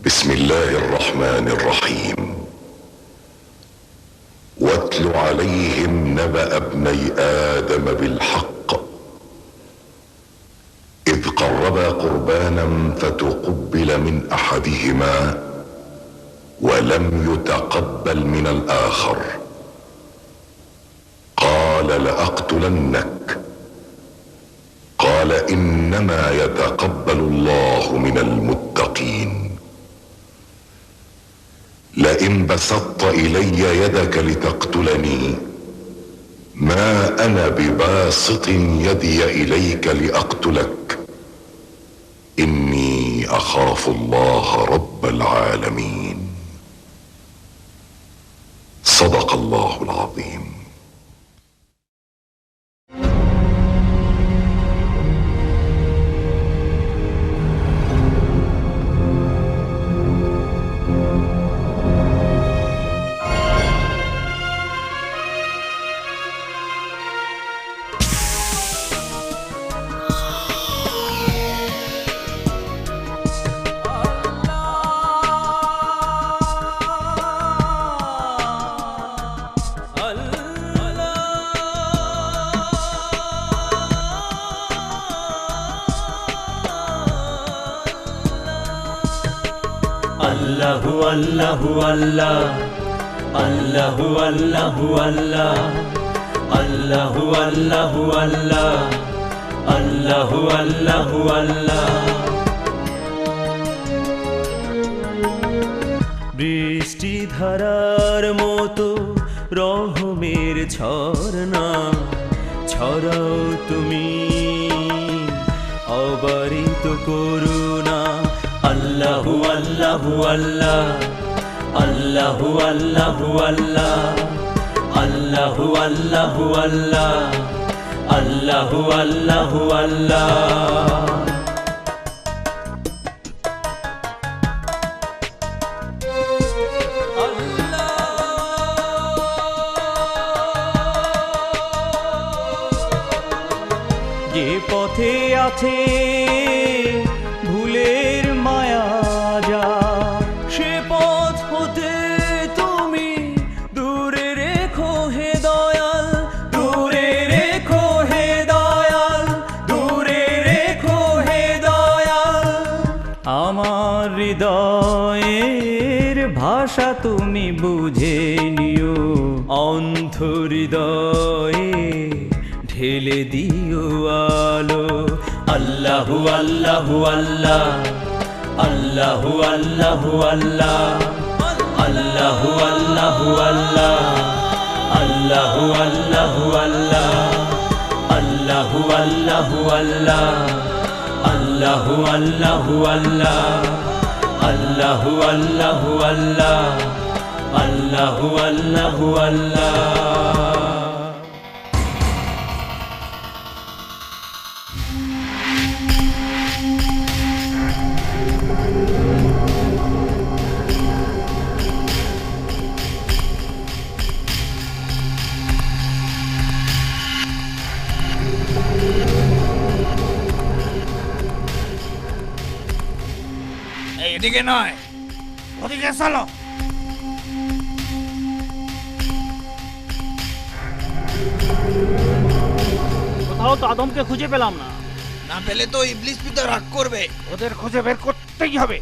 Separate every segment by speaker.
Speaker 1: بسم الله الرحمن الرحيم. واتل عليهم نبأ ابني آدم بالحق إذ قربا قربانا فتقبل من أحدهما ولم يتقبل من الآخر قال لأقتلنك قال إنما يتقبل الله من المتقين لئن بسطت إلي يدك لتقتلني ما أنا بباسط يدي إليك لأقتلك إني أخاف الله رب العالمين. صدق الله العظيم.
Speaker 2: আল্লাহু আল্লাহু আল্লাহ আল্লাহু আল্লাহু আল্লাহ আল্লাহু আল্লাহু আল্লাহ আল্লাহু আল্লাহু আল্লাহ। বৃষ্টি ধারার মতো রহমের ঝরনা ছড়াও তুমি অবারিত করুণা। আল্লাহু আল্লাহু আল্লাহ আল্লাহু আল্লাহু আল্লাহ আল্লাহু আল্লাহু আল্লাহ আল্লাহু আল্লাহু আল্লাহ। যে পথে আছে ভুলের মায়া যা সে পথ হতে তুমি দূরে রেখো হে দয়াল দূরে রেখো হে দয়াল দূরে রেখো হে দয়াল। আমার হৃদয়ের ভাষা তুমি বুঝে নিও অন্ধ হৃদয়ে ঢেলে দিও আলো। আল্লাহু আল্লাহু আল্লাহ আল্লাহু আল্লাহু আল্লাহ আল্লাহু আল্লাহু আল্লাহ আল্লাহু আল্লাহু আল্লাহ আল্লাহু আল্লাহু আল্লাহ আল্লাহু আল্লাহু আল্লাহ আল্লাহু আল্লাহু আল্লাহ আল্লাহু আল্লাহু আল্লাহ।
Speaker 3: এদিকে নয়, ওদিকে চলো।
Speaker 4: কোথাও তো আদমকে খুঁজে পেলাম না।
Speaker 3: না পেলে তো ইবলিস পিতা রাগ করবে।
Speaker 4: ওদের খুঁজে বের করতেই হবে।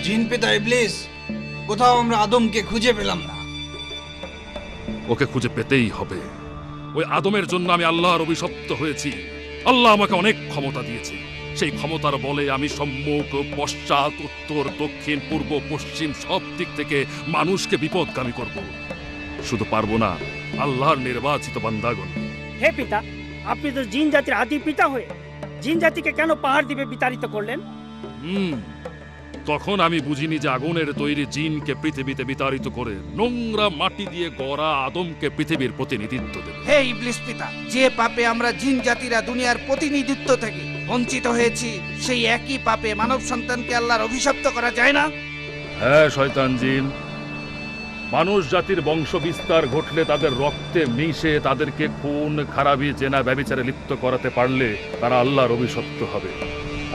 Speaker 3: জিন পিতা ইবলিস, কোথাও আমরা আদমকে খুঁজে পেলাম না।
Speaker 5: ওকে খুঁজে পেতেই হবে। ওই আদমের জন্য আমি আল্লাহর অভিশপ্ত হয়েছি। আল্লাহ আমাকে অনেক ক্ষমতা দিয়েছে। সেই ক্ষমতার বলে আমি সম্মুখ পশ্চাৎ উত্তর দক্ষিণ পূর্ব পশ্চিম সব দিক থেকে মানুষকে বিপদগামী করব। শুধু পারবো না, আল্লাহর নির্বাচিত বান্দাগণ।
Speaker 4: হে পিতা, আপনি তো জিন জাতির আদি পিতা হয়ে জিন জাতিকে কেন পাহাড় দ্বীপে বিতাড়িত করলেন?
Speaker 5: তখন আমি বুঝিনি যে আগুনের তৈরি জিনকে পৃথিবীতে বিতাড়িত করে নোংরা মাটি দিয়ে গড়া আদমকে পৃথিবীর প্রতিনিধিত্ব দেবে।
Speaker 6: হে ইবলিস পিতা, যে পাপে আমরা জিন জাতিরা দুনিয়ার প্রতিনিধিত্ব থেকে বঞ্চিত হয়েছি, সেই একই পাপে মানব সন্তানকে আল্লাহর অভিশপ্ত করা যায় না?
Speaker 5: হ্যাঁ শয়তান জিন, মানুষ জাতির বংশ বিস্তার ঘটলে তাদের রক্তে মিশে তাদেরকে খুন খারাপি জেনা ব্যভিচারে লিপ্ত করাতে পারলে তারা আল্লাহর অভিশপ্ত হবে।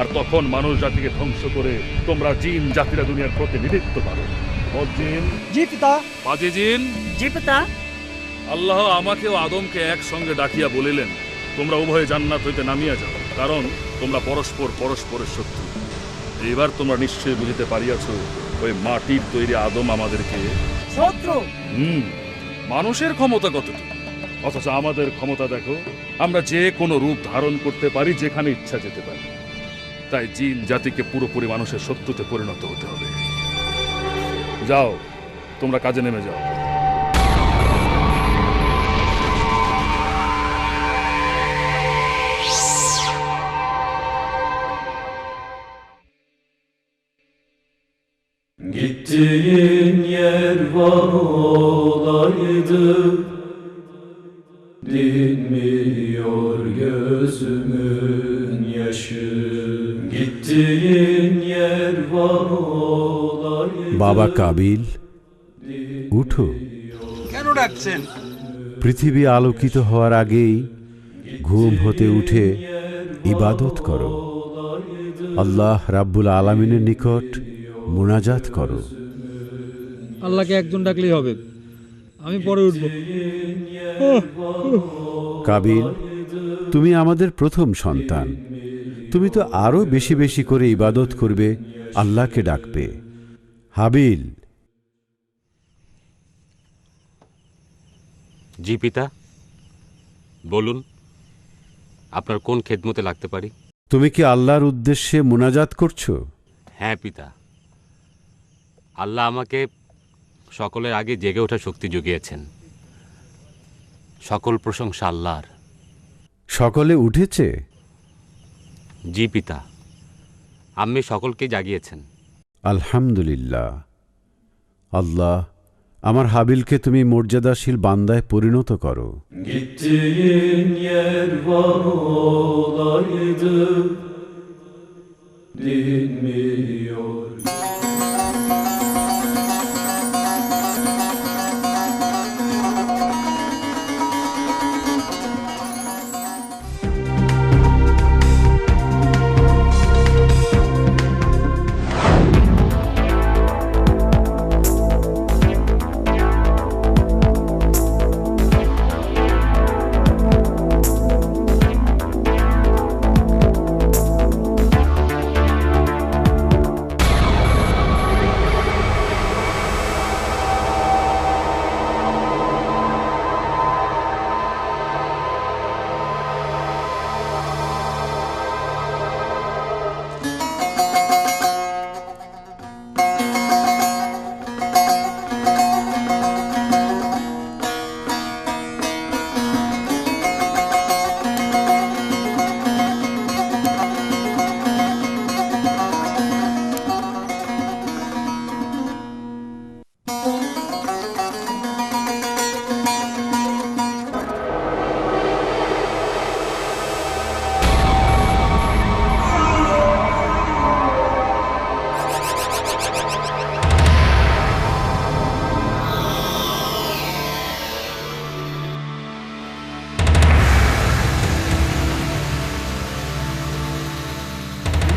Speaker 5: আর তখন মানুষ জাতিকে ধ্বংস করে তোমরা জিন জাতিরা দুনিয়ার প্রতিনিধিত্ব পাবে। জিন,
Speaker 4: জি পিতা।
Speaker 5: পাজি জিন,
Speaker 4: জি পিতা।
Speaker 5: আল্লাহ আমাকে ও আদমকে একসঙ্গে ডাকিয়া বলিলেন, তোমরা উভয়ে জান্নাত হইতে নামিয়া যাও, কারণ তোমরা পরস্পর পরস্পরের শত্রু। এবার তোমরা নিশ্চয়ই বুঝিতে পারিয়াছ ওই মাটির তৈরি আদম আমাদেরকে
Speaker 4: শত্রু।
Speaker 5: মানুষের ক্ষমতা কতটুকু, অথচ আমাদের ক্ষমতা দেখো, আমরা যে কোনো রূপ ধারণ করতে পারি, যেখানে ইচ্ছা যেতে পারি। তাই জিন জাতিকে পুরোপুরি মানুষের শত্রুতে পরিণত হতে হবে। যাও, তোমরা কাজে নেমে যাও।
Speaker 2: Gittiğin yer var olaydı, dinmiyor gözümün yaşı. Gittiğin yer var olaydı.
Speaker 7: বাবা কাবিল, উঠো।
Speaker 3: কেন ডাকছেন?
Speaker 7: পৃথিবী আলোকিত হওয়ার আগেই ঘুম হতে উঠে ইবাদত করো। আল্লাহ রাব্বুল আলামিনের নিকট মুনাজাত করো।
Speaker 8: আল্লাহকে একজন ডাকলেই হবে, আমি পরে উঠব।
Speaker 7: কাবিল, তুমি আমাদের প্রথম সন্তান, তুমি তো আরো বেশি বেশি করে ইবাদত করবে, আল্লাহকে ডাকবে। হাবিল,
Speaker 9: জি পিতা, বলুন আপনার কোন খেদমতে লাগতে পারি?
Speaker 7: তুমি কি আল্লাহর উদ্দেশ্যে মুনাজাত করছো?
Speaker 9: হ্যাঁ পিতা, আল্লাহ আমাকে সকলের আগে জেগে ওঠার শক্তি জুগিয়েছেন। সকল প্রশংসা আল্লাহর।
Speaker 7: সকলে উঠেছে?
Speaker 9: জি পিতা, আম্মি সকলকে জাগিয়েছেন।
Speaker 7: আলহামদুলিল্লাহ। আল্লাহ, আমার হাবিলকে তুমি মর্যাদাশীল বান্দায় পরিণত করো।
Speaker 2: Gittiğin yer var olaydı, dinmiyor.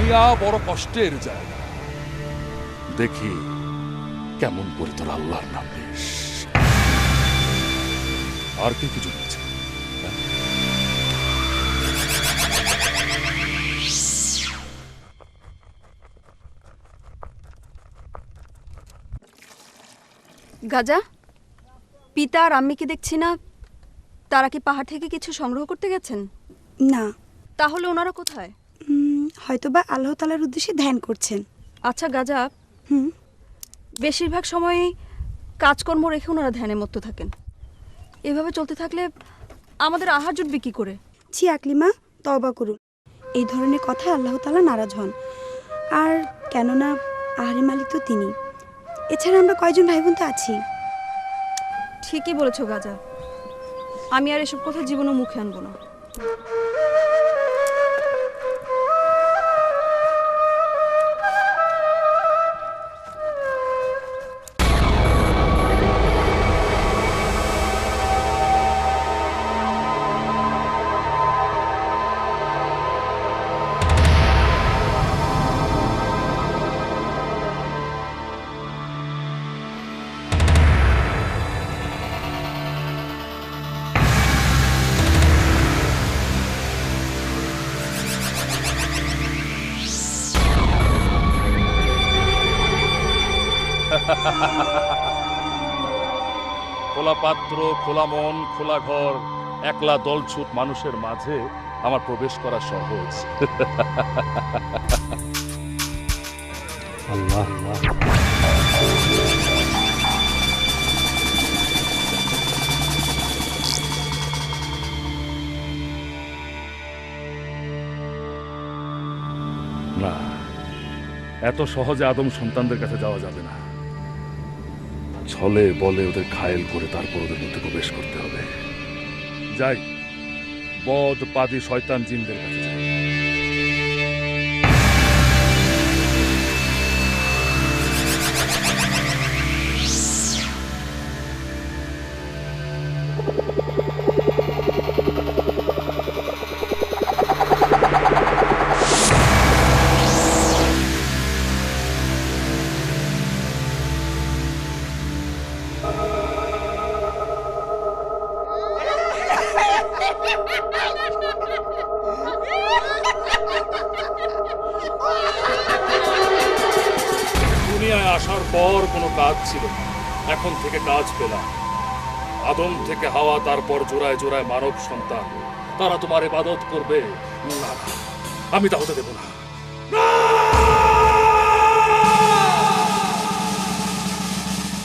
Speaker 5: দুনিয়া বড় কষ্টের জায়গা, দেখি কেমন করে তোর আল্লাহর নাম নিস। আর কি কিছু বলছে?
Speaker 10: গাজা, পিতা আর আম্মিকে দেখছি না, তারা কি পাহাড় থেকে কিছু সংগ্রহ করতে গেছেন?
Speaker 11: না।
Speaker 10: তাহলে ওনারা কোথায়?
Speaker 11: হয়তোবা আল্লাহ তাআলার উদ্দেশ্যে ধ্যান করছেন।
Speaker 10: আচ্ছা গাজা, বেশিরভাগ সময়ই কাজকর্ম রেখে ওনারা ধ্যানে মত্ত থাকেন। এভাবে চলতে থাকলে আমাদের আহার জুটবে কি করে?
Speaker 11: ছি আকলিমা, তওবা করুন। এই ধরনের কথায় আল্লাহ তাআলা নারাজ হন। আর কেননা আহারের মালিক তো তিনি। এছাড়া আমরা কয়জন ভাই বোন তো আছি।
Speaker 10: ঠিকই বলেছো গাজা, আমি আর এসব কথা জীবনে মুখে আনবো না।
Speaker 5: খোলা পাত্র, খোলা মন, খোলা ঘর, একলা দলছুট মানুষের মাঝে আমার প্রবেশ করা সহজ।
Speaker 8: আল্লাহ
Speaker 5: না, এত সহজে আদম সন্তানদের কাছে যাওয়া যাবে না। ছলে বলে ওদের ঘায়েল করে তারপর ওদের মধ্যে প্রবেশ করতে হবে। যাই, বদ পাদি শয়তান জিনদের কাছে যাই। দুনিয়ায় আসার পর কোনো কাজ ছিল না, এখন থেকে কাজ পেলাম। আদম থেকে হাওয়া, তারপর জোড়ায় জোড়ায় মানব সন্তান, তারা তোমার ইবাদত করবে। না, আমি তা হতে দেব না।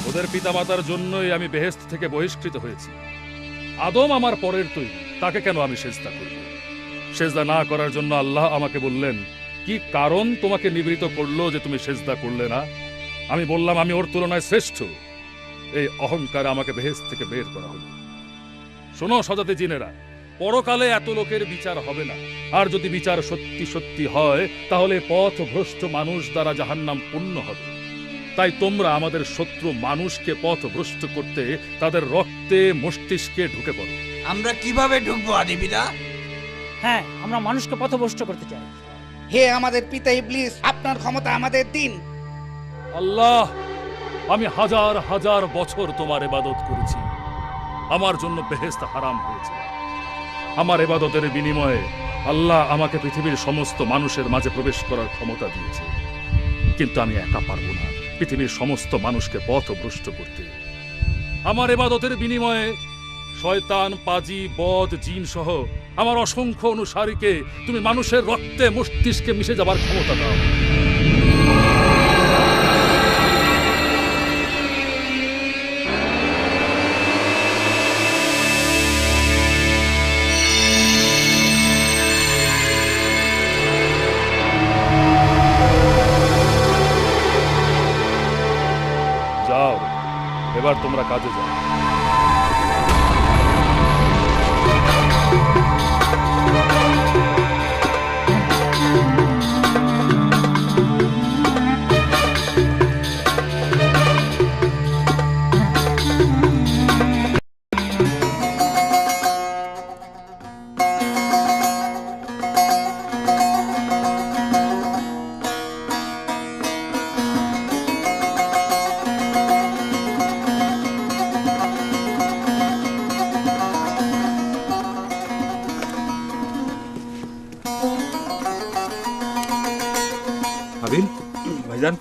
Speaker 5: ওদের পিতামাতার জন্যই আমি বেহেশত থেকে বহিষ্কৃত হয়েছি। আদম আমার পরের তৈরি, তাকে কেন আমি সেজদা করব? সেজদা না করার জন্য আল্লাহ আমাকে বললেন, কি কারণ তোমাকে নিবৃত করলো যে তুমি সেজদা করলে না? আমি বললাম, আমি ওর তুলনায় শ্রেষ্ঠ। এই অহংকার আমাকে বেহেশত থেকে বের করা হলো। শোনো সজাতে জিনেরা, পরকালে এত লোকের বিচার হবে না। আর যদি বিচার সত্যি সত্যি হয়, তাহলে পথ ভ্রষ্ট মানুষ দ্বারা জাহান্নাম পূর্ণ হবে। তাই তোমরা আমাদের শত্রু মানুষকে পথ ভ্রষ্ট করতে তাদের রক্তে মস্তিষ্কে ঢুকে পড়ো।
Speaker 3: আমরা কিভাবে ঢুকবো আদি পিতা?
Speaker 4: হ্যাঁ, আমরা মানুষকে পথভ্রষ্ট করতে চাই।
Speaker 6: হে আমাদের পিতা ইবলিস, আপনার ক্ষমতা আমাদের দিন।
Speaker 5: আল্লাহ, আমি হাজার হাজার বছর তোমার ইবাদত করেছি, আমার জন্য বেহেশত হারাম হয়েছে। আমার ইবাদতের বিনিময়ে আল্লাহ আমাকে পৃথিবীর সমস্ত মানুষের মাঝে প্রবেশ করার ক্ষমতা দিয়েছে, কিন্তু আমি একা পারবো না পৃথিবীর সমস্ত মানুষকে পথভ্রষ্ট করতে। আমার ইবাদতের বিনিময়ে শয়তান, পাজি, বদ, জিন সহ আমার অসংখ্য অনুসারীকে তুমি মানুষের রক্তে মস্তিষ্কে মিশে যাবার ক্ষমতা দাও। যাও, এবার তোমরা কাজে যাও।
Speaker 8: আবিল ভাইজান,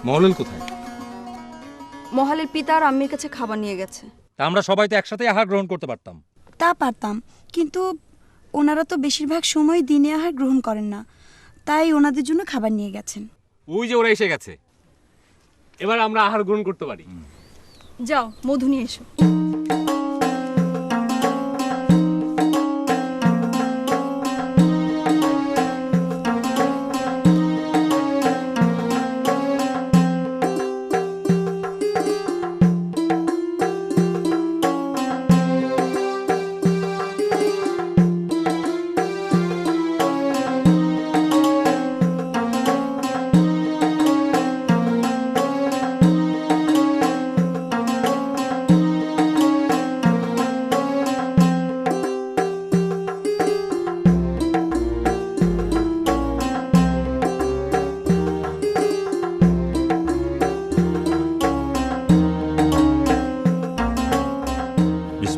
Speaker 8: মহলেল কোথায়?
Speaker 10: মহালের পিতা আর আম্মির কাছে খাবার নিয়ে গেছে।
Speaker 8: তা আমরা সবাই তো একসাথে আহার গ্রহণ করতে পারতাম।
Speaker 11: তা পারতাম, কিন্তু ওনারা তো বেশিরভাগ সময় দিনে আহার গ্রহণ করেন না, তাই ওনাদের জন্য খাবার নিয়ে গেছেন।
Speaker 9: ওই যে ওরা এসে গেছে, এবার আমরা আহার গ্রহণ করতে পারি।
Speaker 10: যাও, মধু নিয়ে এসো।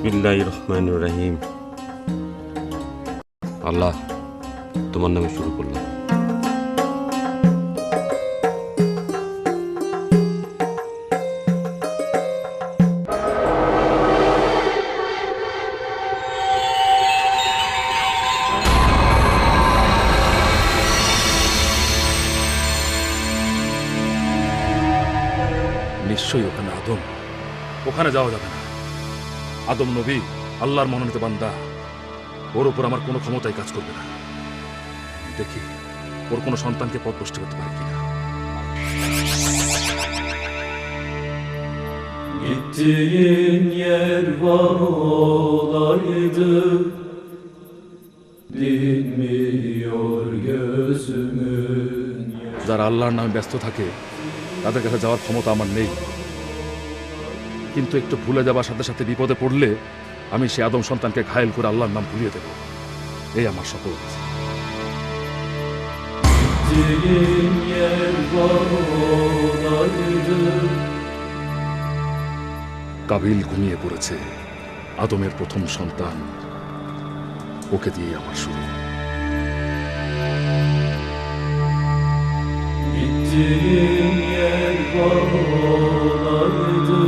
Speaker 9: বিসমিল্লাহির রহমানির রহিম। আল্লাহ, তোমার নামে শুরু করলাম।
Speaker 5: নিশ্চয়ই ওখানে আদম, ওখানে যাওয়া যাবে না। আদম নবী আল্লাহর মনোনীত বান্দা, ওর উপর আমার কোনো ক্ষমতাই কাজ করবে না। দেখি ওর কোনো সন্তানকে পথভ্রষ্ট করতে পারে কিনা।
Speaker 2: Gittiğin yer var olaydı, dinmiyor gözümün yaşı.
Speaker 5: যারা আল্লাহর নামে ব্যস্ত থাকে তাদের কাছে যাওয়ার ক্ষমতা আমার নেই, কিন্তু একটু ভুলে যাবার সাথে সাথে বিপদে পড়লে আমি সে আদম সন্তানকে ঘায়েল করে আল্লাহর নাম ভুলিয়ে দেব, এই আমার শপথ।
Speaker 2: Gittiğin yer var olaydı.
Speaker 5: Kabil ঘুমিয়ে পড়েছে, আদমের প্রথম সন্তান, ওকে দিয়ে আমার শুরু।
Speaker 2: Gittiğin yer var olaydı,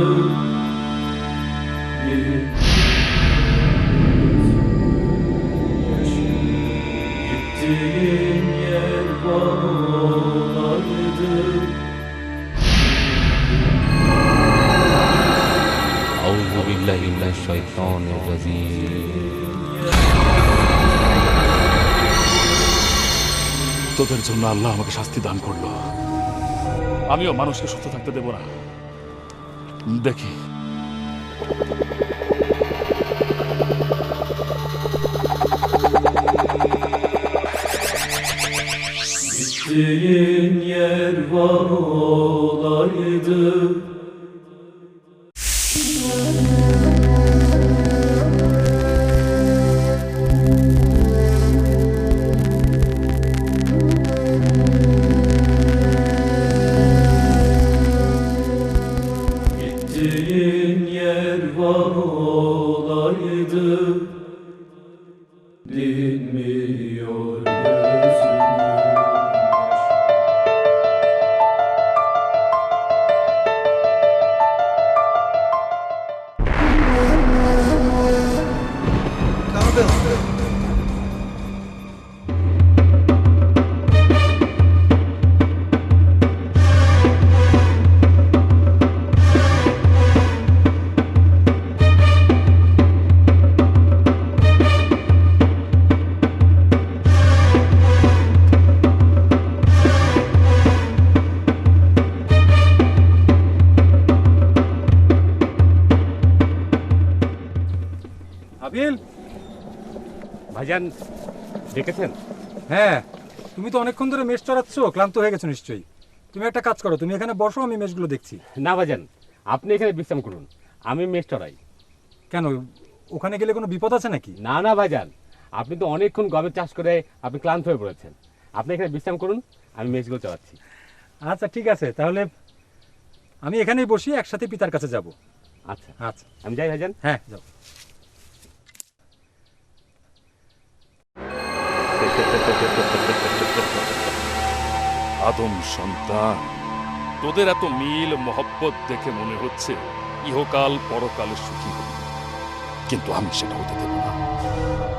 Speaker 2: gittiğin yer var olaydı.
Speaker 9: আউযু বিল্লাহি মিনাশ শাইতানির রাজীম।
Speaker 5: তোদের জন্য আল্লাহ আমাকে শাস্তি দান করলো, আমিও মানুষকে সুস্থ থাকতে দেব না। দেখি
Speaker 2: Gittiğin yer var olaydı. Gittiğin yer var olaydı, dinmiyor gözümün
Speaker 8: আবিল,
Speaker 9: ভাইজান দেখেছেন?
Speaker 8: হ্যাঁ, তুমি তো অনেকক্ষণ ধরে মেষ চড়াচ্ছ, ক্লান্ত হয়ে গেছো নিশ্চয়ই। তুমি একটা কাজ করো, তুমি এখানে বসো, আমি মেষগুলো দেখছি।
Speaker 9: না ভাইজান, আপনি এখানে বিশ্রাম করুন, আমি মেষ চড়াই।
Speaker 8: কেন, ওখানে গেলে কোনো বিপদ আছে নাকি?
Speaker 9: না না ভাইজান, আপনি তো অনেকক্ষণ গমের চাষ করে আপনি ক্লান্ত হয়ে পড়েছেন, আপনি এখানে বিশ্রাম করুন, আমি মেষগুলো চড়াচ্ছি।
Speaker 8: আচ্ছা ঠিক আছে, তাহলে আমি এখানেই বসি, একসাথে পিতার কাছে যাব।
Speaker 9: আচ্ছা
Speaker 8: আচ্ছা,
Speaker 9: আমি যাই ভাইজান।
Speaker 8: হ্যাঁ যাও।
Speaker 5: আদম সন্তান, তোদের এত মিল মহব্বত দেখে মনে হচ্ছে ইহকাল পরকালে সুখী হবি, কিন্তু আমি সেটা হতে দেব না।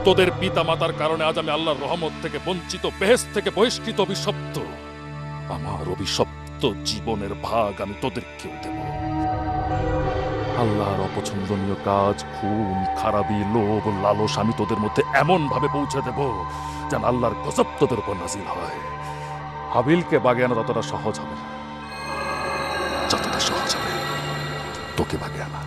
Speaker 5: তোদের পিতা মাতার কারণে আজ আমি আল্লাহর রহমত থেকে বঞ্চিত, বেহেশত থেকে বহিষ্কৃত, অভিশপ্ত। আমার অভিশপ্ত জীবনের ভাগ আমি তোদেরকেও দেব। আল্লাহর অপছন্দনীয় কাজ, খুন, খারাপি, লোভ, লালস আমি তোদের মধ্যে এমন ভাবে পৌঁছে দেব যেন আল্লাহর গজব তোদের উপর নাজিল হয়। হাবিলকে বাগে আনা ততটা সহজ হবে না যতটা সহজ হবে তোকে বাগে আনা।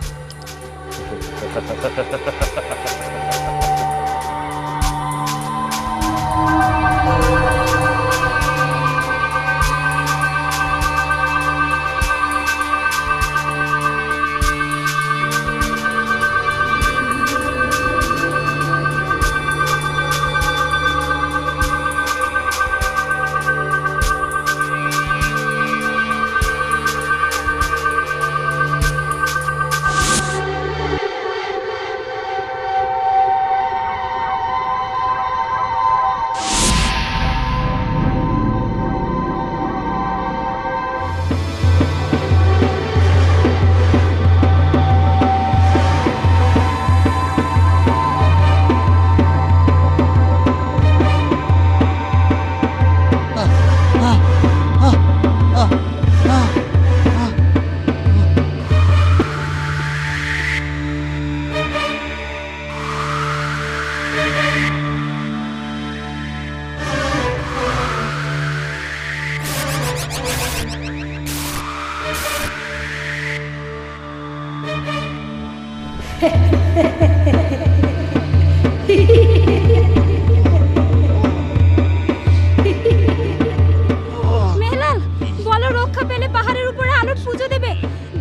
Speaker 12: মেহলাল বলো রক্ষা পেলে পাহাড়ের উপরে আলোর পুজো দেবে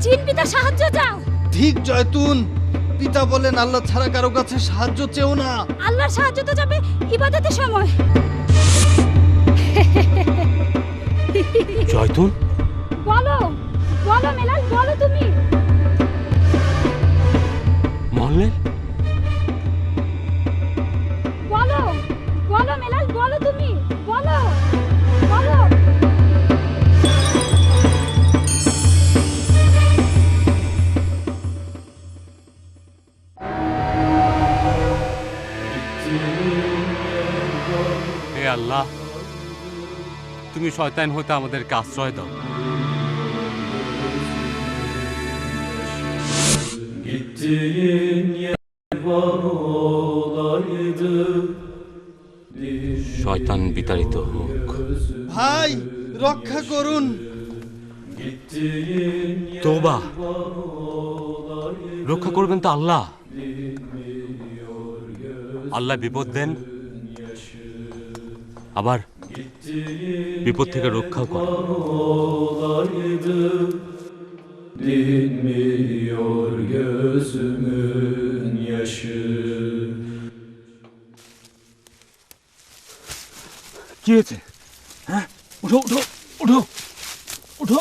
Speaker 12: জিন পিতা সাহায্য চাও।
Speaker 3: ঠিক জয়তুন, পিতা বলেন আল্লাহ ছাড়া কারো কাছে সাহায্য চেও না।
Speaker 12: আল্লাহর সাহায্য তো যাবে ইবাদতের সময়।
Speaker 9: জয়তুন,
Speaker 12: বলো বলো মেলাল, বলো তুমি।
Speaker 9: মহল্লে
Speaker 12: বলো বলো মেলাল, বলো তুমি, বলো বলো।
Speaker 9: হে আল্লাহ, তুমি শয়তান হতে আমাদেরকে আশ্রয় দাও।
Speaker 2: Gittiğin yer var olaydı.
Speaker 9: শয়তান বিতাড়িত হোক।
Speaker 3: ভাই রক্ষা করুন।
Speaker 9: তোবা, রক্ষা করবেন তো আল্লাহ। আল্লাহ বিপদ দেন, আবার বিপদ থেকে রক্ষাও করেন।
Speaker 2: Dinmiyor gözümün yaşı.
Speaker 8: কি হয়েছে? হ্যাঁ, উঠো উঠো উঠো উঠো।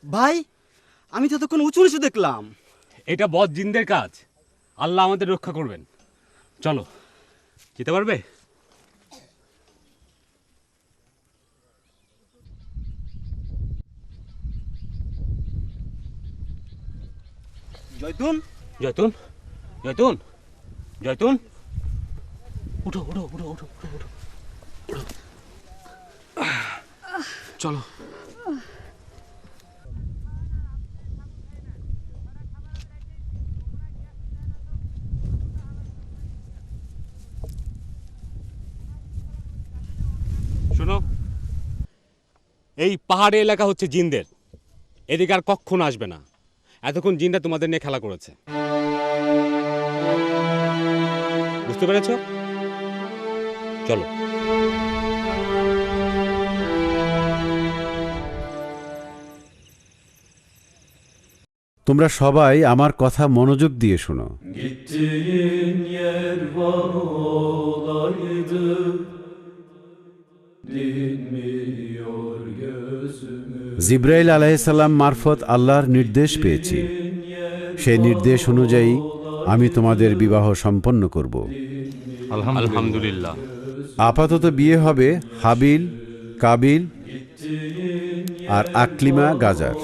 Speaker 13: ভাই, আমি তো তখন উঁচু নিচু দেখলাম।
Speaker 9: এটা বদ জিনদের কাজ। আল্লাহ আমাদের রক্ষা করবেন। চলো, যেতে পারবে?
Speaker 13: জয়তুন,
Speaker 9: জয়তুন, জয়তুন, জয়তুন, উঠো উঠো উঠো উঠো উঠো উঠো। চলো। শোনো, এই পাহাড়ি এলাকা হচ্ছে জিনদের। এদিকে আর কখনো আসবে না। এতক্ষণ জিনটা তোমাদের নিয়ে খেলা করেছে, বুঝতে পেরেছ? চলো।
Speaker 7: তোমরা সবাই আমার কথা মনোযোগ দিয়ে শোনো।
Speaker 2: Gittiğin yer var olaydı. Dinmiyor gözümün.
Speaker 7: জিব্রাইল আলাইহিসসালাম মারফত আল্লাহর নির্দেশ পেয়েছি। সেই নির্দেশ অনুযায়ী আমি তোমাদের বিবাহ সম্পন্ন করব।
Speaker 9: আলহামদুলিল্লাহ।
Speaker 7: আপাতত বিয়ে হবে হাবিল, কাবিল আর আকলিমা গাজার।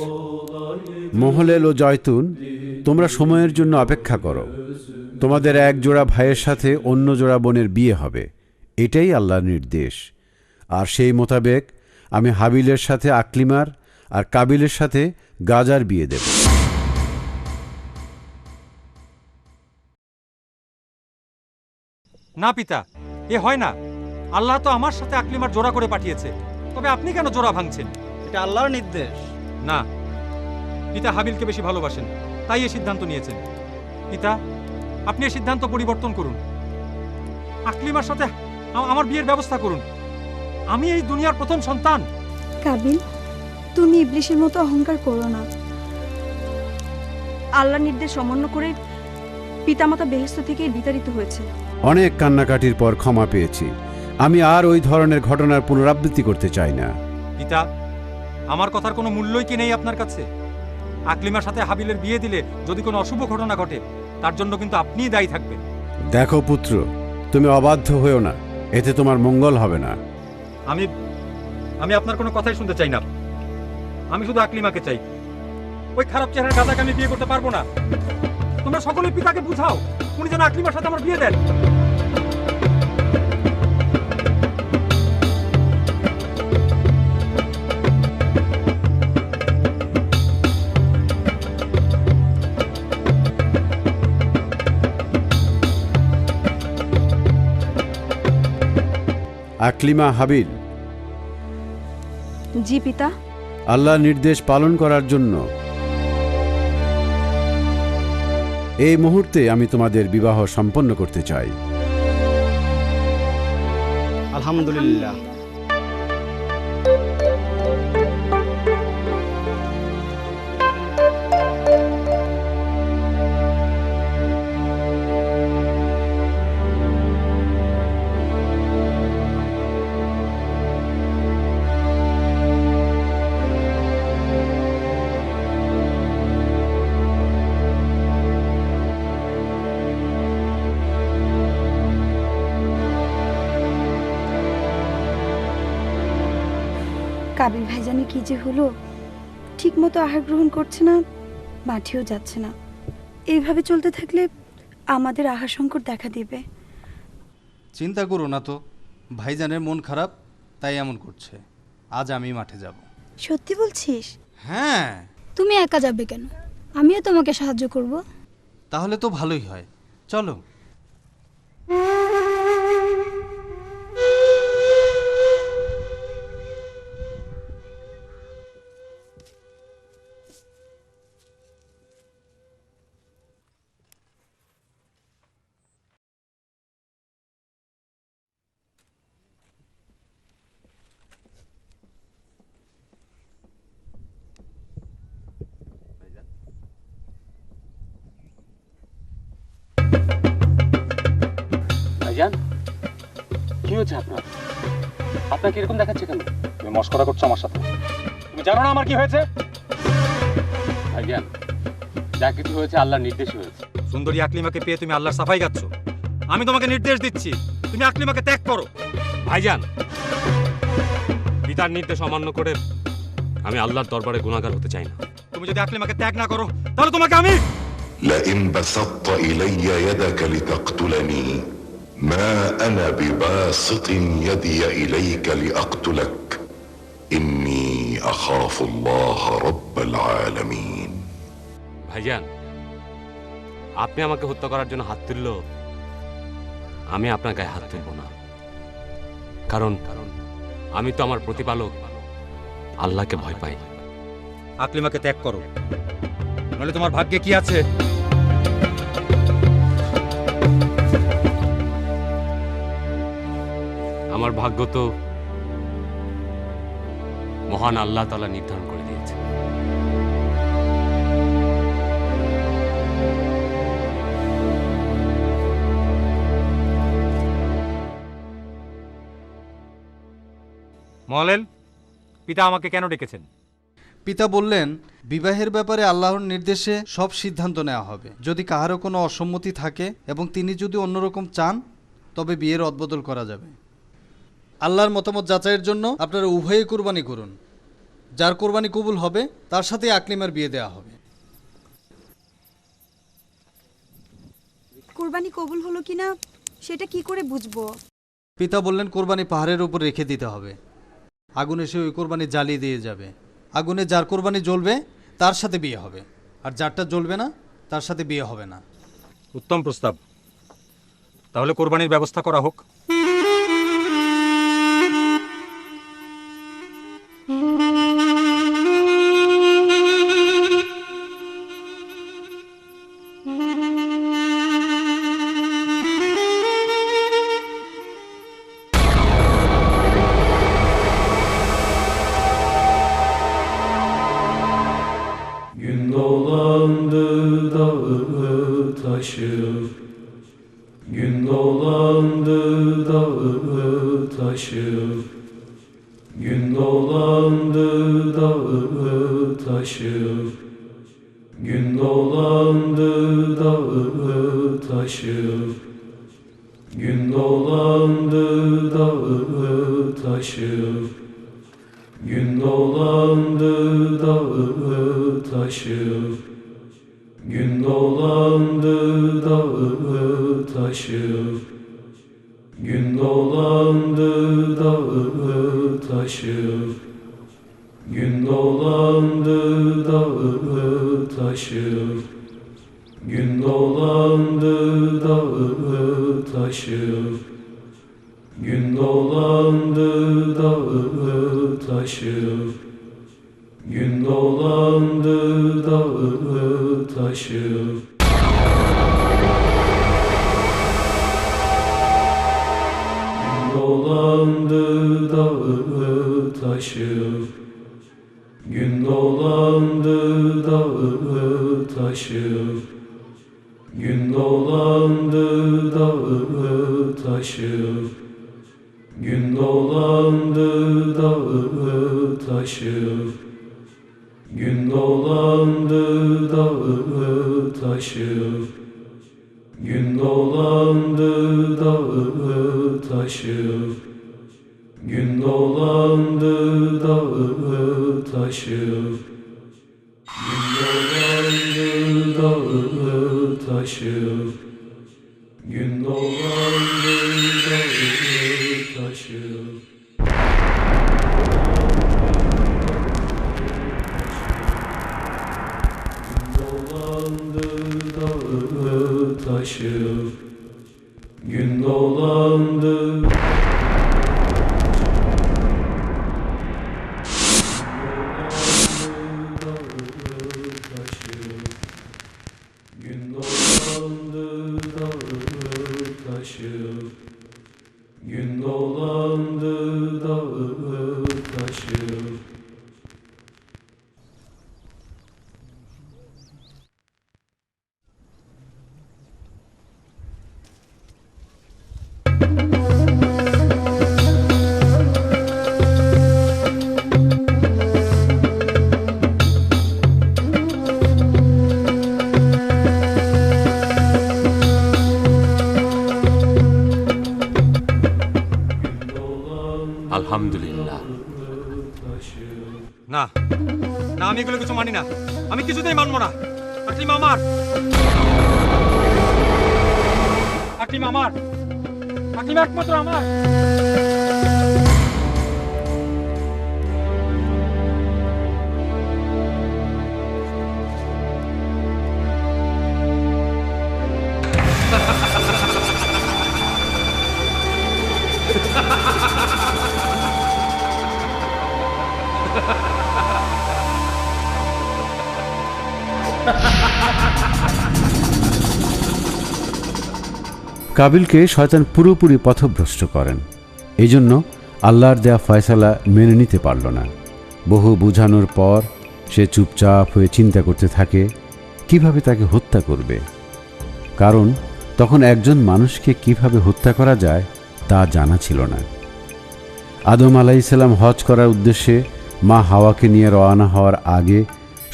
Speaker 7: মহলেল ও জয়তুন, তোমরা সময়ের জন্য অপেক্ষা করো। তোমাদের এক জোড়া ভাইয়ের সাথে অন্য জোড়া বোনের বিয়ে হবে, এটাই আল্লাহর নির্দেশ। আর সেই মোতাবেক আমি হাবিলের সাথে আকলিমার আর কাবিলের সাথে গাজার বিয়ে দেব।
Speaker 8: না পিতা, এ হয় না। আল্লাহ তো আমার সাথে আকলিমার জোড়া করে পাঠিয়েছে, তবে আপনি কেন জোড়া ভাঙছেন?
Speaker 13: এটা আল্লাহর নির্দেশ।
Speaker 8: না, পিতা হাবিলকে বেশি ভালোবাসেন, তাই এই সিদ্ধান্ত নিয়েছেন। পিতা, আপনি এই সিদ্ধান্ত পরিবর্তন করুন। আকলিমার সাথে আমার বিয়ের ব্যবস্থা করুন। আমি এই দুনিয়ার প্রথম সন্তান।
Speaker 11: কাবিল, তুমি ইবলিশের মতো অহংকার করো না।
Speaker 10: আল্লাহর নির্দেশ অমান্য করে পিতামাতা বেহেশত থেকে বিতাড়িত হয়েছে।
Speaker 7: অনেক কান্নাকাটির পর ক্ষমা পেয়েছি। আমি আর ওই ধরনের ঘটনার পুনরাবৃত্তি করতে চাই না।
Speaker 8: পিতা, আমার কথার কোনো মূল্যই কি নেই আপনার কাছে? আকলিমার সাথে হাবিলের বিয়ে দিলে যদি কোনো অশুভ ঘটনা ঘটে, তার জন্য কিন্তু আপনিই দায়ী থাকবেন।
Speaker 7: দেখো পুত্র, তুমি অবাধ্য হয়েও না, এতে তোমার মঙ্গল হবে না।
Speaker 8: আমি আপনার কোনো কথাই শুনতে চাই না। আমি শুধু আকলিমাকে চাই। ওই খারাপ চেহারার গাদাকে আমি বিয়ে করতে পারবো না। তোমরা সকলে পিতাকে বুঝাও, উনি যেন আকলিমার সাথে আমার বিয়ে দেন।
Speaker 7: আকলিমা, হাবিল,
Speaker 10: জি পিতা।
Speaker 7: আল্লাহর নির্দেশ পালন করার জন্য এই মুহূর্তে আমি তোমাদের বিবাহ সম্পন্ন করতে চাই।
Speaker 13: আলহামদুলিল্লাহ।
Speaker 11: কাবিল ভাইজানের কি যে হলো, ঠিক মতো আহার গ্রহণ করছে না, মাঠেও যাচ্ছে না। এইভাবে চলতে থাকলে আমাদের আহার সংকট দেখা দিবে।
Speaker 14: চিন্তা করো না তো, ভাইজানের মন খারাপ তাই এমন করছে। আজ আমি মাঠে যাব।
Speaker 11: সত্যি বলছিস?
Speaker 14: হ্যাঁ।
Speaker 12: তুমি একা যাবে কেন? আমিও তোমাকে সাহায্য করব।
Speaker 14: তাহলে তো ভালোই হয়, চলো।
Speaker 9: ভাইজান, কি হচ্ছে আপনার? আপনাকে এরকম দেখাচ্ছে কেন? তুমি মস্করা করছো আমার সাথে। তুমি জানো না আমার কি হয়েছে? ভাইজান, যা কিছু হয়েছে আল্লাহর নির্দেশে হয়েছে।
Speaker 8: সুন্দরী আকলিমাকে পেয়ে তুমি আল্লাহর সাফাই গাচ্ছ। আমি তোমাকে নির্দেশ দিচ্ছি, তুমি আকলিমাকে ত্যাগ করো।
Speaker 9: ভাইজান, পিতার নির্দেশ অমান্য করে আমি আল্লাহর দরবারে গুনাহগার হতে চাই না।
Speaker 8: তুমি যদি আকলিমাকে ত্যাগ না করো তাহলে তোমাকে আমি
Speaker 1: لئن بسطت إلي يدك لتقتلني ما أنا بباسط يدي إليك لأقتلك إني أخاف الله رب العالمين।
Speaker 9: ভাইজান, আপনি আমাকে হত্যা করার জন্য হাত তুললো, আমি আপনার গায়ে হাত তুলব না। কারণ আমি তো আমার প্রতিপালক আল্লাহকে ভয় পাই।
Speaker 8: আকলিমাকে ত্যাগ করো, নইলে তোমার ভাগ্যে কি আছে?
Speaker 9: আমার ভাগ্য তো মহান আল্লাহ তাআলা নির্ধারণ করে দিয়েছে।
Speaker 8: মলেন, পিতা আমাকে কেন ডেকেছেন?
Speaker 14: পিতা বললেন, বিবাহের ব্যাপারে আল্লাহর নির্দেশে সব সিদ্ধান্ত নেওয়া হবে। যদি কাহারও কোনো অসম্মতি থাকে এবং তিনি যদি অন্যরকম চান, তবে বিয়ের অদবদল করা যাবে। আল্লাহর মতামত যাচাইয়ের জন্য আপনারা উভয়ে কোরবানি করুন। যার কোরবানি কবুল হবে তার সাথে আকলিমার বিয়ে দেওয়া হবে।
Speaker 11: কোরবানি কবুল হলো কিনা সেটা কি করে বুঝবো?
Speaker 14: পিতা বললেন, কোরবানি পাহাড়ের উপর রেখে দিতে হবে। আগুন এসে ওই কোরবানি জ্বালিয়ে দিয়ে যাবে। আগুনে যার কোরবানি জ্বলবে তার সাথে বিয়ে হবে, আর যারটা জ্বলবে না তার সাথে বিয়ে হবে না।
Speaker 8: উত্তম প্রস্তাব। তাহলে কোরবানির ব্যবস্থা করা হোক।
Speaker 2: Gün dolandı dağı taşı, gün dolandı dağı taşı, gün dolandı dağı taşı, gün dolandı dağı taşı, gün dolandı dağı taşı. Gün dolandı dağı taşı, gün dolandı dağı taşı, gün dolandı dağı taşı, gün dolandı dağı taşı, gün dolandı dağı taşı. Gün dolandı dağı taşı, gün dolandı dağı taşı. taşı, gün dolandı dağı taşı, gün dolandı dağı taşı, gün dolandı dağı taşı, gün dolandı dağı taşı, gün dolandı dağı taşı, gün dolandı dağı taşı, gün dolandı dağı taşı, gün dolandı dağı taşı. Taşı, gün dolandı. Gün dolandı dağı taşı, gün dolandı dağı taşı.
Speaker 9: আলহামদুলিল্লাহ।
Speaker 8: না না, আমি এগুলো কিছু মানি না, আমি কিছুতেই মানবো না। আকলিমা আমার, আকলিমা আমার, আকলিমা একমাত্র আমার।
Speaker 7: কাবিলকে শয়তান পুরোপুরি পথভ্রষ্ট করেন। এই জন্য আল্লাহর দেয়া ফয়সালা মেনে নিতে পারল না। বহু বুঝানোর পর সে চুপচাপ হয়ে চিন্তা করতে থাকে কিভাবে তাকে হত্যা করবে, কারণ তখন একজন মানুষকে কিভাবে হত্যা করা যায় তা জানা ছিল না। আদম আলাইহিসসালাম হজ করার উদ্দেশ্যে মা হাওয়াকে নিয়ে রওনা হওয়ার আগে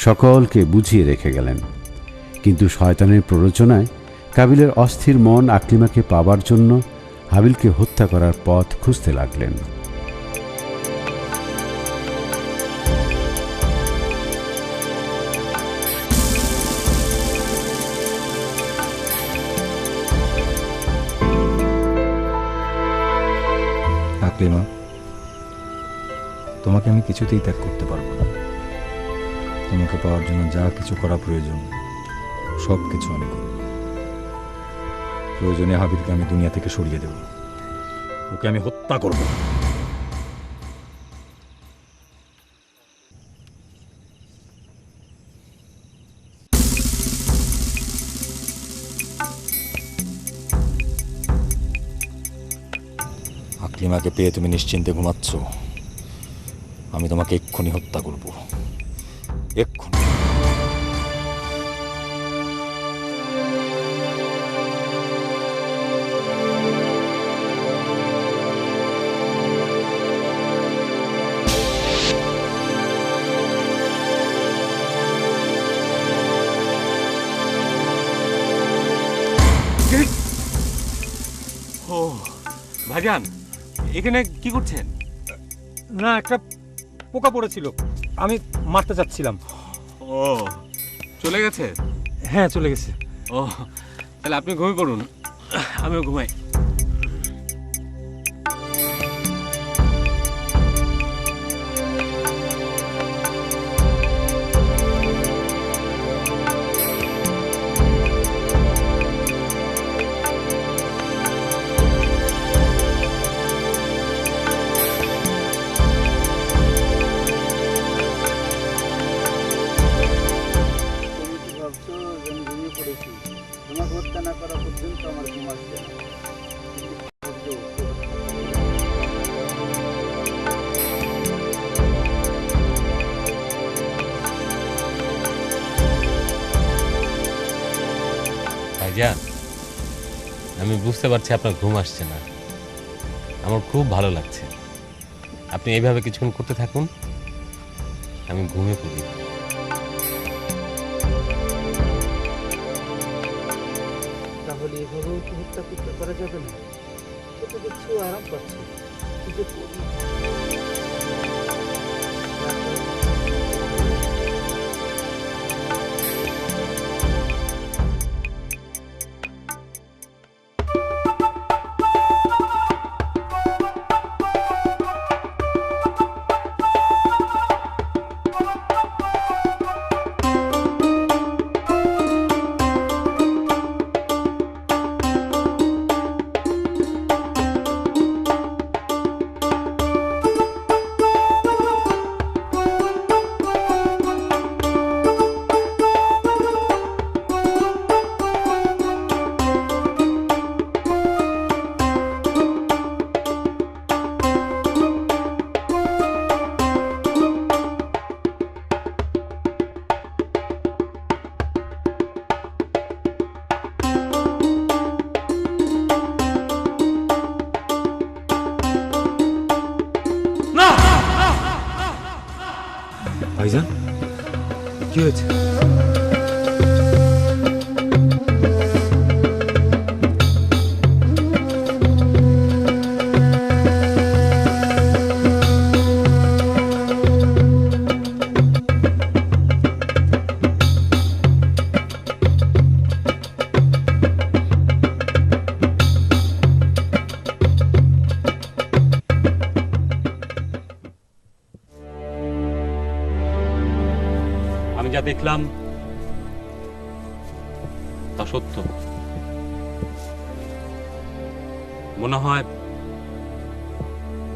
Speaker 7: সকলকে বুঝিয়ে রেখে গেলেন, কিন্তু শয়তানের প্ররোচনায় কাবিলের অস্থির মন আকলিমাকে পাবার জন্য হাবিলকে হত্যা করার পথ খুঁজতে লাগলেন।
Speaker 15: আকলিমা, তোমাকে আমি কিছুতেই ত্যাগ করতে পারবো না। তোমাকে পাওয়ার জন্য যা কিছু করা প্রয়োজন সব কিছু আমি করব। প্রয়োজনে হাবিলকে আমি দুনিয়া থেকে সরিয়ে দেব, ওকে আমি হত্যা করব। আকলিমাকে পেয়ে তুমি নিশ্চিন্তে ঘুমাচ্ছ, আমি তোমাকে এক্ষুনি হত্যা করব, এক্ষুনি।
Speaker 9: ও ভাইজান, এখানে কি করছেন?
Speaker 8: না, একটা পোকা পড়েছিল, আমি মারতে চাচ্ছিলাম।
Speaker 9: ও চলে গেছে?
Speaker 8: হ্যাঁ চলে গেছে।
Speaker 9: ও তাহলে আপনি ঘুমিয়ে পড়ুন, আমিও ঘুমাই।
Speaker 16: ভাইজান, আমি বুঝতে পারছি আপনার ঘুম আসছে না। আমার খুব ভালো লাগছে। আপনি এইভাবে কিছুক্ষণ করতে থাকুন, আমি ঘুমিয়ে পড়ি।
Speaker 6: তাহলে এভাবেও কি হত্যা করা যাবে না? সে তো দেখছি ও আরাম পাচ্ছে। কি যে করি?
Speaker 15: ভাইজান, কি হয়েছে?
Speaker 16: যা দেখলাম তা সত্য। মনে হয়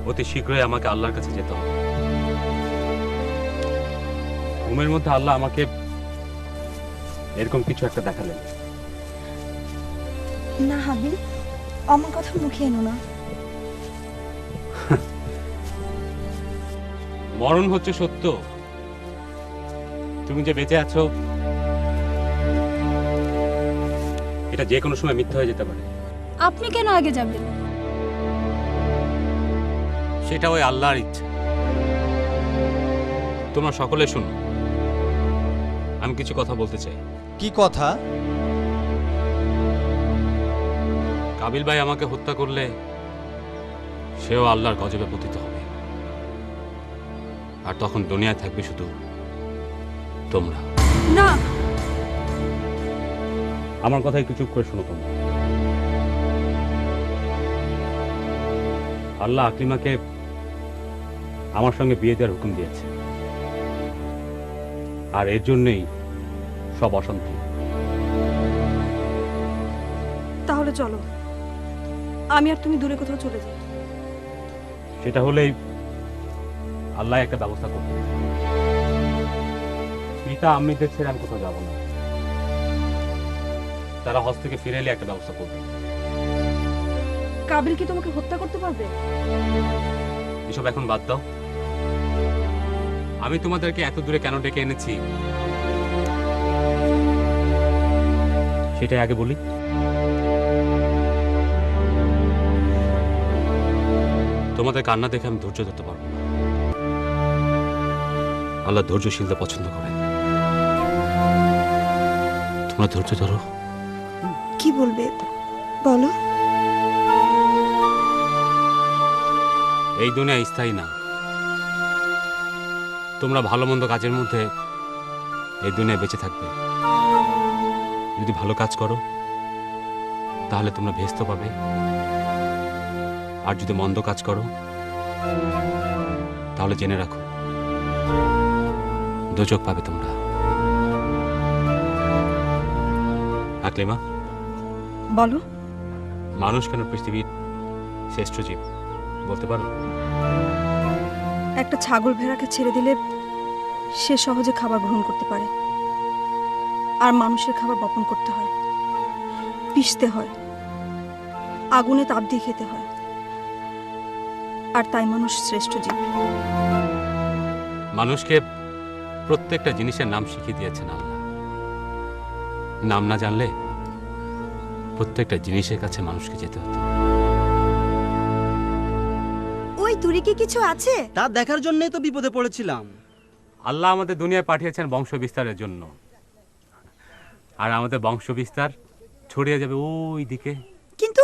Speaker 16: অতি শীঘ্রই আমাকে আল্লাহর কাছে যেতে হবে। ঘুমের মধ্যে আল্লাহ আমাকে এরকম কিছু একটা দেখালেন।
Speaker 11: না হাবিল, আমার কথা মুখে এনো না।
Speaker 16: মরণ হচ্ছে সত্য। তুমি যে বেঁচে আছো এটা যে কোনো সময় মিথ্যা হয়ে যেতে পারে।
Speaker 12: আপনি কেন আগে যাবেন?
Speaker 16: সেটা ওই আল্লাহর ইচ্ছা। তোমরা সকলে শুনো, আমি কিছু কথা বলতে চাই।
Speaker 14: কি কথা?
Speaker 16: কাবিল ভাই আমাকে হত্যা করলে সেও আল্লাহর গজবে পতিত হবে, আর তখন দুনিয়ায় থাকবে শুধু তোমরা।
Speaker 12: না,
Speaker 16: আমার কথা একটু চুপ করে শোনো তোমরা। আল্লাহ আকলিমাকে আমার সঙ্গে বিয়ে দেওয়ার হুকুম দিয়েছে, আর এর জন্যই সব অশান্তি।
Speaker 10: তাহলে চলো, আমি আর তুমি দূরে কোথাও চলে যাই।
Speaker 16: সেটা হলেই আল্লাহ একটা ব্যবস্থা করবে। পিতা আম্মিদের ছেড়ে আমি কোথাও যাবো না। তারা হজ থেকে ফিরে এলে একটা ব্যবস্থা করবে।
Speaker 10: কাবিল কি তোমাকে হত্যা করতে পারবে?
Speaker 16: এসব এখন বাদ দাও। আমি তোমাদেরকে এত দূরে কেন ডেকে এনেছি সেটাই আগে বলি। তোমাদের কান্না দেখে আমি ধৈর্য ধরতে পারবো না। আল্লাহ ধৈর্যশীলতা পছন্দ করেন। তোমরা ধৈর্য ধরো।
Speaker 11: কি বলবে বলো।
Speaker 16: এই দুনিয়া স্থায়ী না। তোমরা ভালো মন্দ কাজের মধ্যে এই দুনিয়ায় বেঁচে থাকবে। যদি ভালো কাজ করো তাহলে তোমরা ভেস্ত পাবে, আর যদি মন্দ কাজ করো তাহলে জেনে রাখো দোজখ পাবে তোমরা। আকলিমা,
Speaker 10: বলো।
Speaker 16: মানুষ কেন পৃথিবীর শ্রেষ্ঠ জীব বলতে পারো?
Speaker 10: একটা ছাগল ভেড়াকে ছেড়ে দিলে সে সহজে খাবার গ্রহণ করতে পারে, আর মানুষের খাবার বপন করতে হয়, পিষতে হয়, আগুনে তাপ দিয়ে খেতে হয়, আর তাই মানুষ শ্রেষ্ঠ জীব।
Speaker 16: মানুষকে প্রত্যেকটা জিনিসের নাম শিখিয়ে দিয়েছেন আল্লাহ। নাম না জানলে প্রত্যেকটা জিনিসের কাছে মানুষকে যেতে হতো।
Speaker 11: ওই দূরে কি কিছু আছে?
Speaker 13: তা দেখার জন্যই তো বিপদে পড়েছিলাম।
Speaker 16: আল্লাহ আমাদের দুনিয়ায় পাঠিয়েছেন বংশ বিস্তারের জন্য, আর আমাদের বংশ বিস্তার ছড়িয়ে যাবে ওই দিকে।
Speaker 11: কিন্তু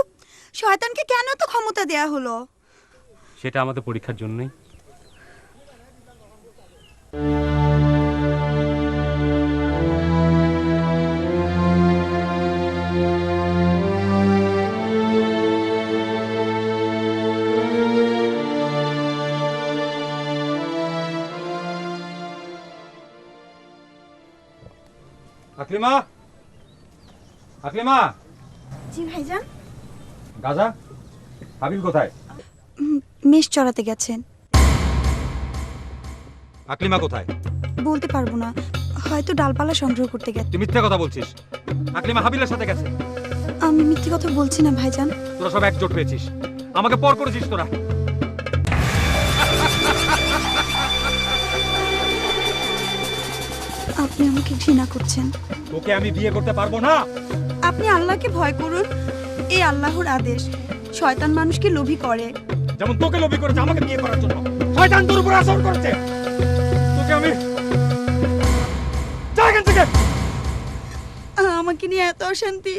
Speaker 11: শয়তানকে কেন তো ক্ষমতা দেয়া হলো?
Speaker 16: সেটা আমাদের পরীক্ষার জন্যই।
Speaker 8: আকলিমা, আকলিমা।
Speaker 11: জি ভাইজান।
Speaker 8: গাজা, হাবিল কোথায়?
Speaker 11: মেষ চড়াতে গেছেন।
Speaker 8: আকলিমা কোথায়?
Speaker 11: বলতে পারবো না, হয়তো ডালপালা সংগ্রহ করতে গেছে।
Speaker 8: তুই মিথ্যা কথা বলছিস। আকলিমা হাবিলের সাথে গেছে।
Speaker 11: আমি মিথ্যে কথা বলছি না ভাইজান।
Speaker 8: তোরা সব একজোট হয়েছিস, আমাকে পর করেছিস তোরা।
Speaker 11: আপনি আমাকে ঘৃণা করছেন।
Speaker 8: তোকে আমি বিয়ে করতে পারবো না।
Speaker 11: আপনি আল্লাহকে ভয় করুন, এই আল্লাহর আদেশ। শয়তান মানুষকে লোভী করে।
Speaker 8: যেমন তোকে লোভী করেছে আমাকে বিয়ে করার জন্য, শয়তান তোর উপর আসর করেছে। তোকে আমি যা এখান থেকে।
Speaker 11: আমাকে নিয়ে এত অশান্তি।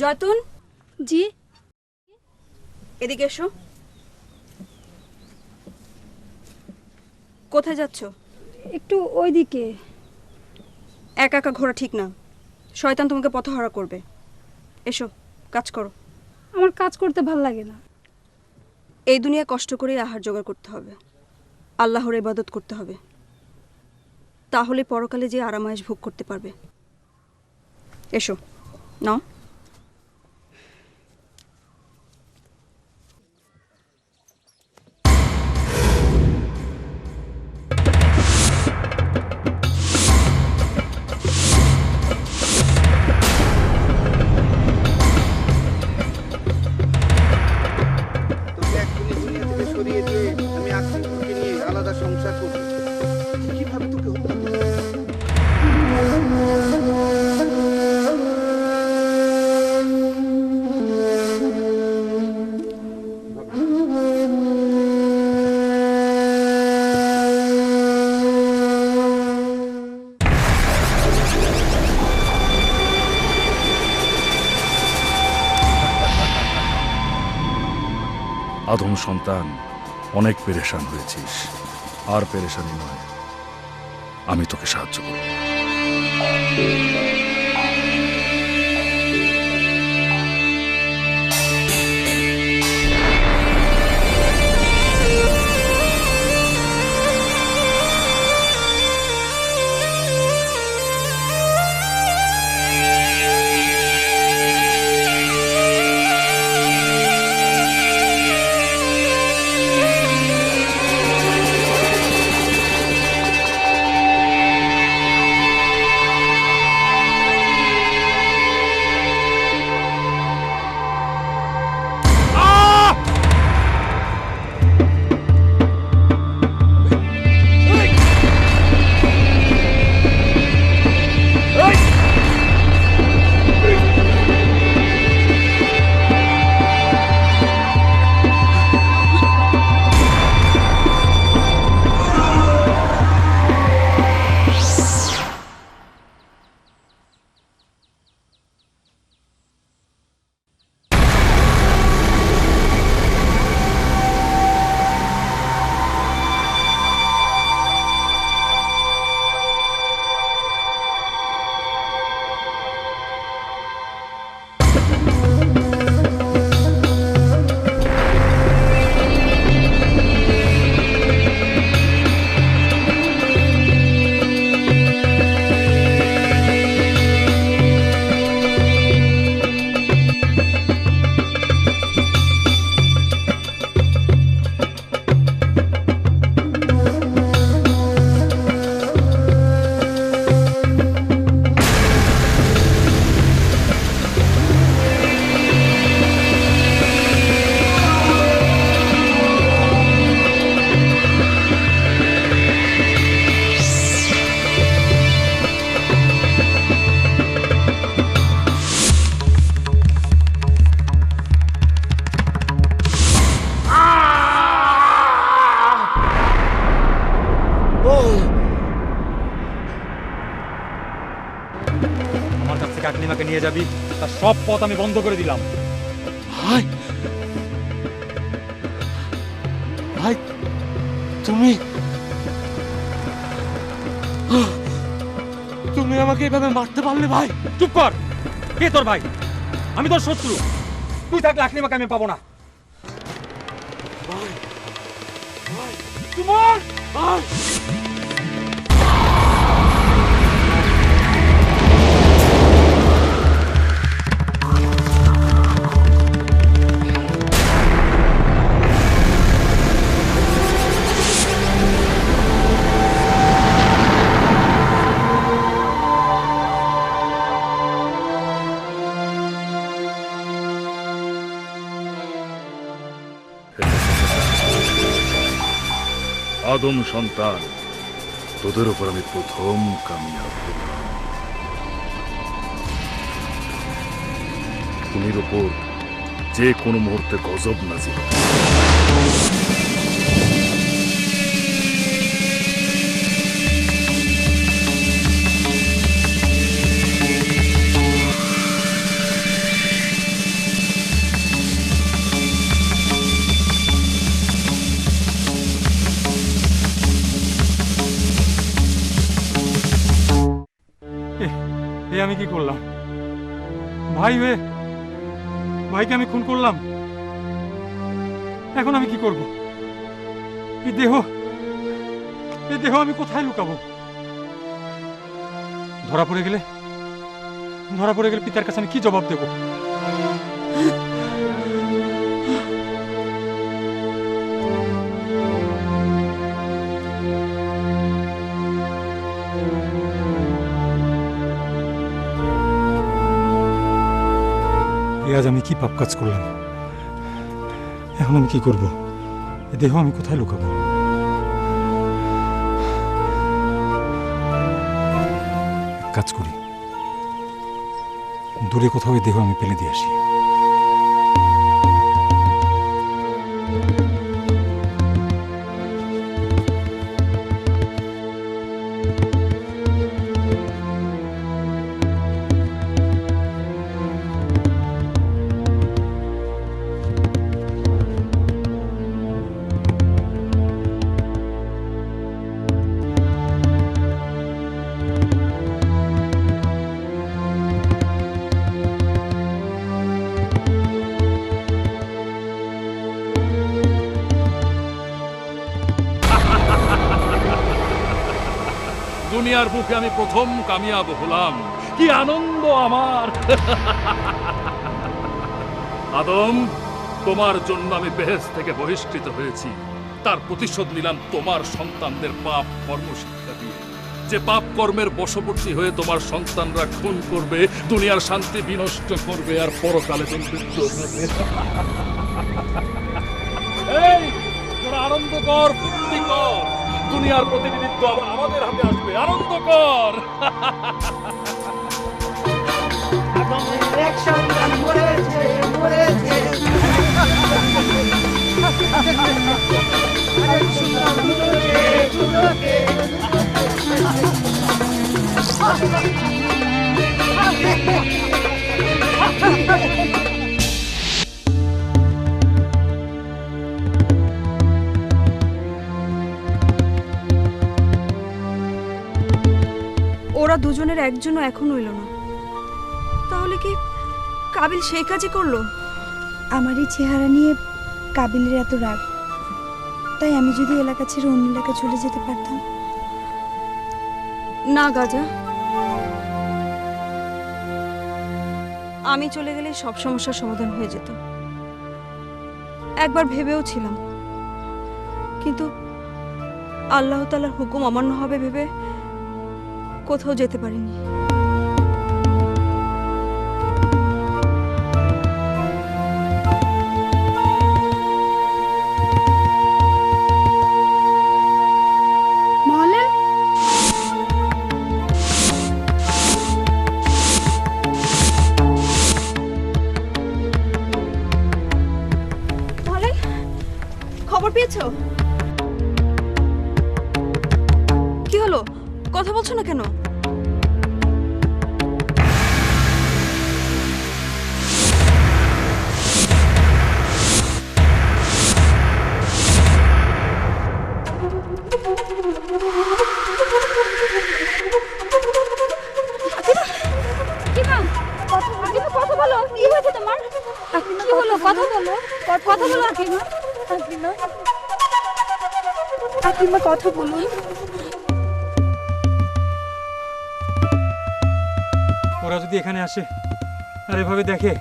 Speaker 10: জয়তুন,
Speaker 12: জি
Speaker 10: এদিকে এসো। কোথায় যাচ্ছ?
Speaker 12: একটু ওইদিকে।
Speaker 10: একা একা ঘোরা ঠিক না, শয়তান তোমাকে পথহারা করবে। এসো, কাজ করো।
Speaker 12: আমার কাজ করতে ভাল লাগে না।
Speaker 10: এই দুনিয়া কষ্ট করে আহার জোগাড় করতে হবে, আল্লাহর ইবাদত করতে হবে, তাহলে পরকালে যে আরামায়েশ ভোগ করতে পারবে। এসো, নাও।
Speaker 6: সরিয়ে দিয়ে আমি আকলিমাকে নিয়ে আলাদা সংসার করব। কিভাবে তোকে
Speaker 5: আদম সন্তান, অনেক পেরেশান হয়েছিস, আর পেরেশানি নয়, আমি তোকে সাহায্য করব।
Speaker 8: আকলিমাকে নিয়ে যাবি তার সব পথ আমি বন্ধ করে দিলাম।
Speaker 17: ভাই ভাই তুমি তুমি আমাকে এভাবে মারতে পারলে ভাই?
Speaker 8: চুপ কর! কে তোর ভাই? আমি তোর শত্রু। তুই থাকলে আকলিমাকে আমি পাবো না।
Speaker 17: তোমার ভাই
Speaker 5: আদম সন্তান, তোদের উপর আমি প্রথম কামিয়াব হলাম। খুনির উপর যে কোনো মুহূর্তে গজব নাজিল হবে।
Speaker 8: আমি কি করলাম? ভাই হয়ে ভাইকে আমি খুন করলাম। এখন আমি কি করব? এই দেহ আমি কোথায় লুকাবো? ধরা পড়ে গেলে পিতার কাছে আমি কি জবাব দেব? আজ আমি কি পাপ কাজ করলাম? এখন আমি কি করব? এ দেহ আমি কোথায় লুকাবো? কাজ করি, দূরে কোথাও এই দেহ আমি ফেলে দিয়ে আসি।
Speaker 5: দুনিয়ার বুকে আমি প্রথম কামিয়াব হলাম। কি আনন্দ আমার! আদম, তোমার জন্য আমি বেহেশত থেকে বহিষ্কৃত হয়েছি। তার প্রতিশোধ নিলাম তোমার সন্তানদের পাপ কর্ম শিক্ষা দিয়ে। যে পাপ কর্মের বশবর্তী হয়ে তোমার সন্তানরা খুন করবে, দুনিয়ার শান্তি বিনষ্ট করবে, আর পরকালে দুর্বৃত্ত হবে। এই, তোরা আনন্দ কর, ফুর্তি কর। দুনিয়ার প্রতিনিধিত্ব আবার আমাদের হাতে আসবে। আনন্দ কর।
Speaker 10: ওরা দুজনের একজনও এখনো এলো না। তাহলে কি কাবিল সেই কাজই করলো?
Speaker 11: আমার এই চেহারা নিয়ে কাবিলের এত রাগ, তাই আমি যদি এলাকা ছেড়ে অন্য এলাকা চলে যেতে পারতাম।
Speaker 10: না গাজা, আমি চলে গেলে সব সমস্যার সমাধান হয়ে যেত। একবার ভেবেও ছিলাম, কিন্তু আল্লাহ তাআলার হুকুম অমান্য হবে ভেবে কোথাও যেতে পারিনি। খবর পেয়েছো? কি হলো, কথা বলছো না কেন?
Speaker 11: আকলিমা, আকলিমা, আকলিমা কথা বলুন।
Speaker 8: ওরা যদি এখানে আসে আর এভাবে দেখে,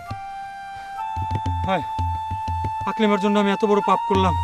Speaker 8: হয় আকলিমার জন্য আমি এত বড় পাপ করলাম।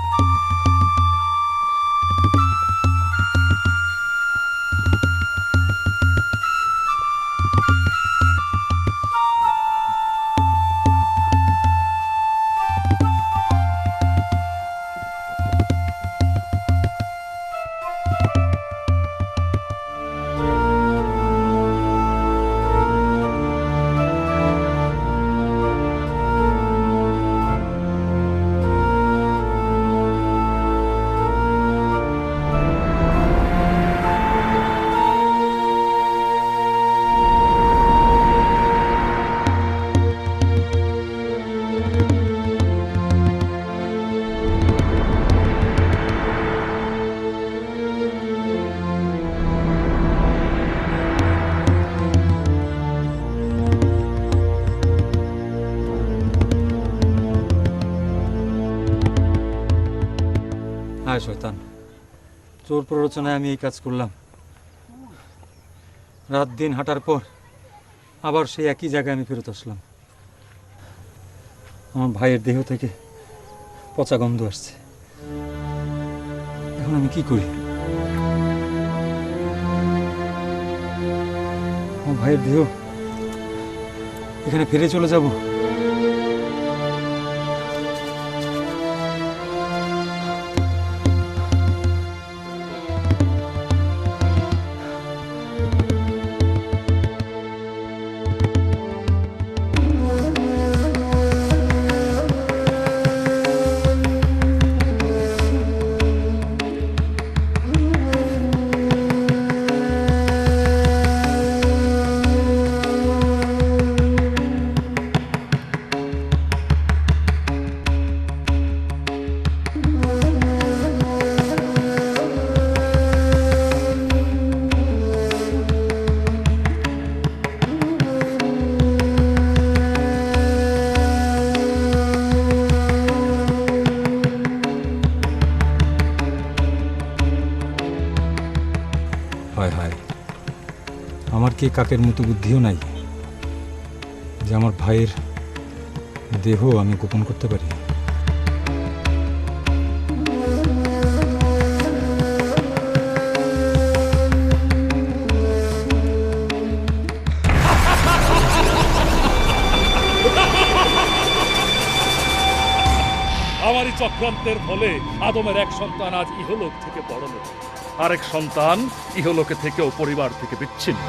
Speaker 8: হায় শয়তান, চোর প্ররোচনায় আমি এই কাজ করলাম। রাত দিন হাঁটার পর আবার সেই একই জায়গায় আমি ফেরত আসলাম। আমার ভাইয়ের দেহ থেকে পচা গন্ধ আসছে। এখন আমি কি করি? আমার ভাইয়ের দেহ এখানে ফিরে চলে যাব? আমার কি কাকের মতো বুদ্ধিও নাই যে আমার ভাইয়ের দেহ আমি গোপন করতে পারি?
Speaker 5: আমারই চক্রান্তের ফলে আদমের এক সন্তান আজ ইহলোক থেকে পরলোক, আরেক সন্তান ইহলোকে থেকেও পরিবার থেকে বিচ্ছিন্ন।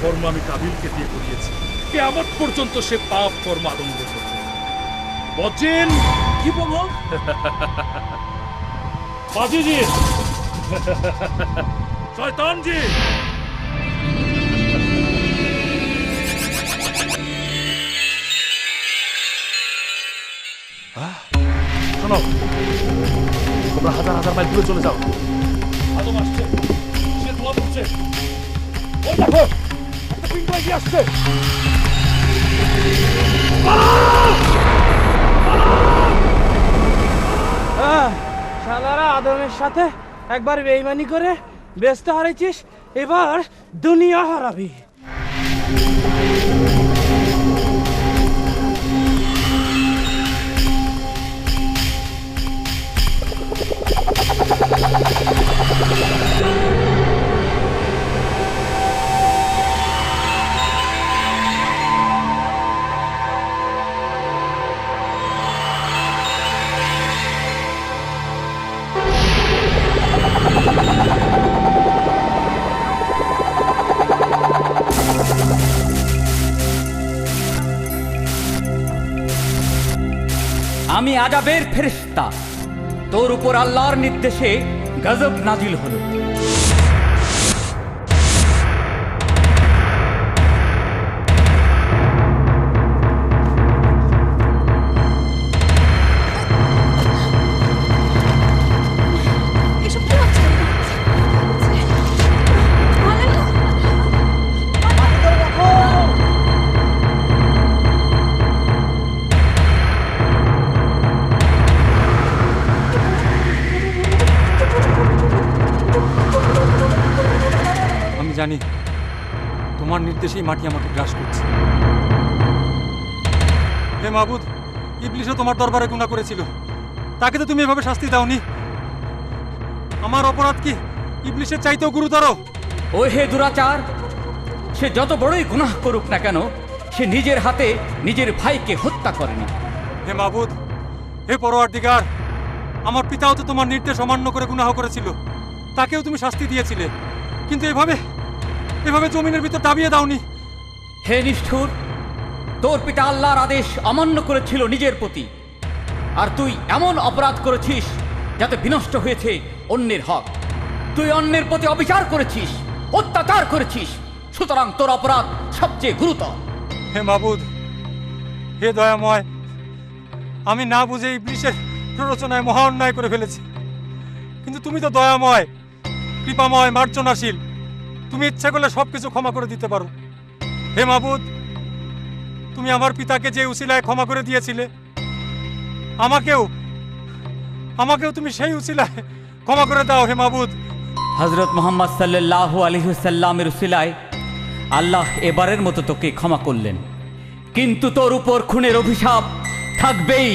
Speaker 5: কর্ম আমি কাবিলকে দিয়ে করিয়েছি, কিয়ামত পর্যন্ত সে পাপ কর্ম আদমকে করবে। বচেন কি বলবো? বাজিজি, শয়তানজি, শোনো, তোমরা হাজার হাজার মাইল দূরে চলে যাও। আদম আসছে, সে
Speaker 17: আসছে, ওই দেখো একটা পিণ্ড এগিয়ে আসছে।
Speaker 18: শালারা আদমের সাথে একবার বেইমানি করে ব্যস্ত হারাইছিস, এবার দুনিয়া হারাবি।
Speaker 19: আমি আযাবের ফেরেশতা, তোর উপর আল্লাহর নির্দেশে গজব নাজিল হলো।
Speaker 8: জানি তোমার নির্দেশেই মাটি আমাকে গ্রাস করছে। হে মাবুদ, ইবলিশও তোমার দরবারে গুনাহ করেছিল, তাকে তো তুমি এভাবে শাস্তি দাওনি। আমার অপরাধ কি ইবলিশের চাইতেও গুরুতর?
Speaker 19: ও হে দুরাচার, সে যত বড়ই গুনাহ করুক না কেন, সে নিজের হাতে নিজের ভাইকে হত্যা করেনি।
Speaker 8: হে মাবুদ, হে পরওয়ারদিগার, আমার পিতাও তো তোমার নির্দেশ অমান্য করে গুনাহ করেছিল, তাকেও তুমি শাস্তি দিয়েছিলে, কিন্তু এভাবে জমিনের ভিতর দাবিয়ে দাওনি।
Speaker 19: হে নিষ্ঠুর, তোর পিতা আল্লাহর আদেশ অমান্য করেছিল নিজের প্রতি, আর তুই এমন অপরাধ করেছিস যাতে বিনষ্ট হয়েছে অন্যের হক। তুই অন্যের প্রতি অবিচার করেছিস, অত্যাচার করেছিস, সুতরাং তোর অপরাধ সবচেয়ে গুরুতর।
Speaker 8: হে মাবুদ, হে দয়াময়, আমি না বুঝে ইবলিশের প্ররোচনায় মহা অন্যায় করে ফেলেছি, কিন্তু তুমি তো দয়াময়, কৃপাময়, মার্জনাশীল, তুমি ইচ্ছা করলে সবকিছু ক্ষমা করে দিতে পারো। হে মাবুদ, তুমি আমার পিতাকে যে উসিলায় ক্ষমা করে দিয়েছিলে, আমাকেও তুমি সেই উসিলায় ক্ষমা করে দাও। হে মাবুদ,
Speaker 19: হযরত মুহাম্মদ সাল্লাল্লাহু আলাইহি ওয়াসাল্লামের উসিলায় আল্লাহ এবারের মতো তোকে ক্ষমা করলেন, কিন্তু তোর উপর খুনের অভিশাপ থাকবেই।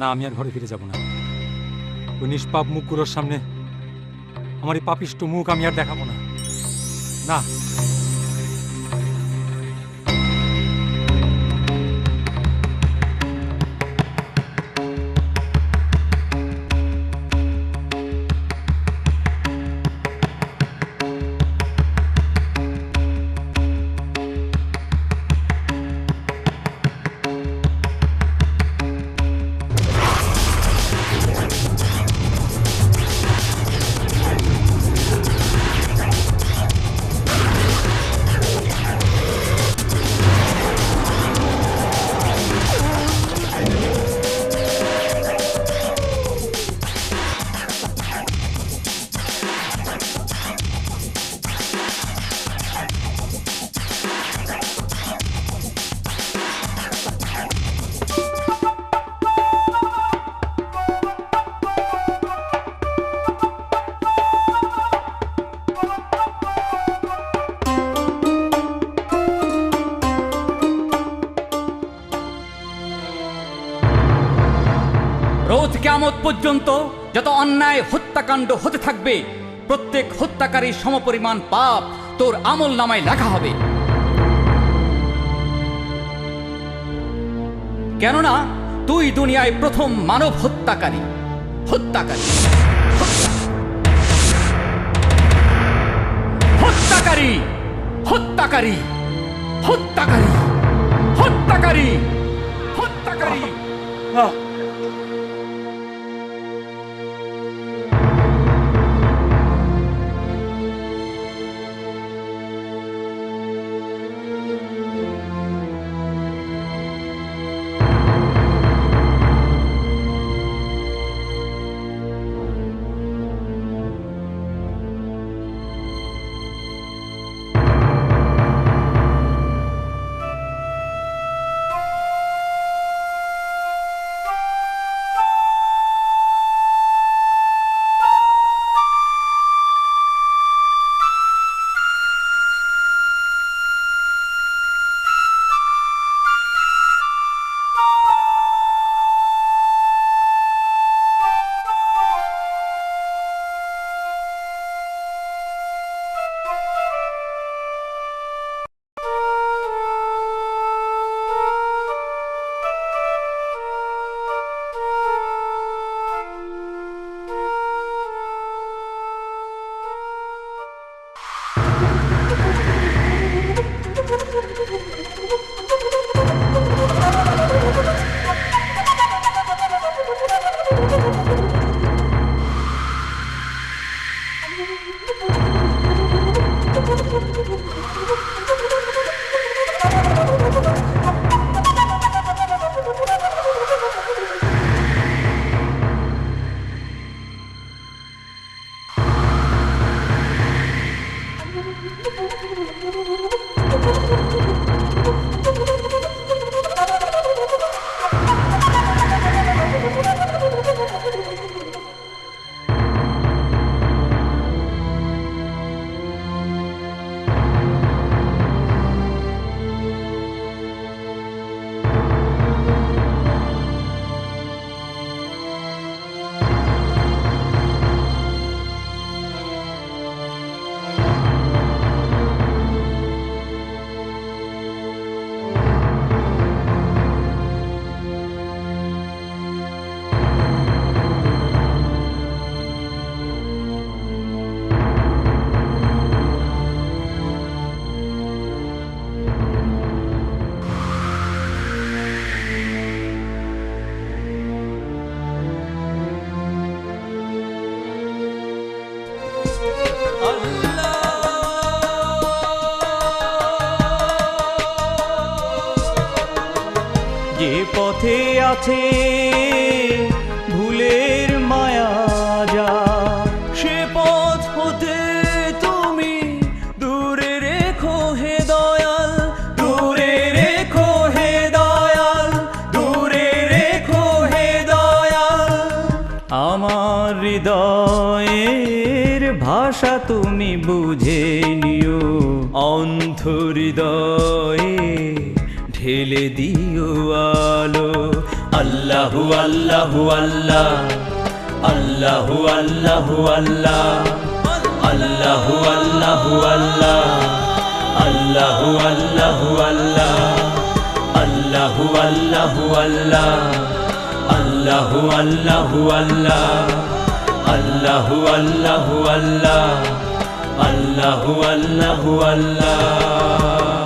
Speaker 8: না, আমি আর ঘরে ফিরে যাব না। ওই নিষ্পাপ মুখগুলোর সামনে আমার এই পাপিষ্ট মুখ আমি আর দেখাবো না। না,
Speaker 19: রোজ কিয়ামত পর্যন্ত যত অন্যায় হত্যাকাণ্ড হতে থাকবে, প্রত্যেক হত্যাকারীর সমপরিমাণ পাপ তোর আমল নামায় লেখা হবে। কেননা তুই দুনিয়ায় প্রথম মানব হত্যাকারী। হত্যাকারী হত্যাকারী হত্যাকারী হত্যাকারী হত্যাকারী।
Speaker 2: যে পথে আছে ভুলের মায়া যা, সে পথ হতে তুমি দূরে রেখো হে দয়াল, দূরে রেখো হে দয়াল, দূরে রেখো হে দয়াল। আমার হৃদয়ের ভাষা তুমি বুঝে নিও, অন্ধ হৃদয়ে ঢেলে দিও আলো। আল্লাহু আল্লাহু আল্লাহ, আল্লাহু আল্লাহু আল্লাহ, আল্লাহু আল্লাহু আল্লাহ, আল্লাহু আল্লাহু আল্লাহ, আল্লাহু আল্লাহু আল্লাহ, আল্লাহু আল্লাহু আল্লাহ, আল্লাহু আল্লাহু আল্লাহ, আল্লাহু আল্লাহু আল্লাহ।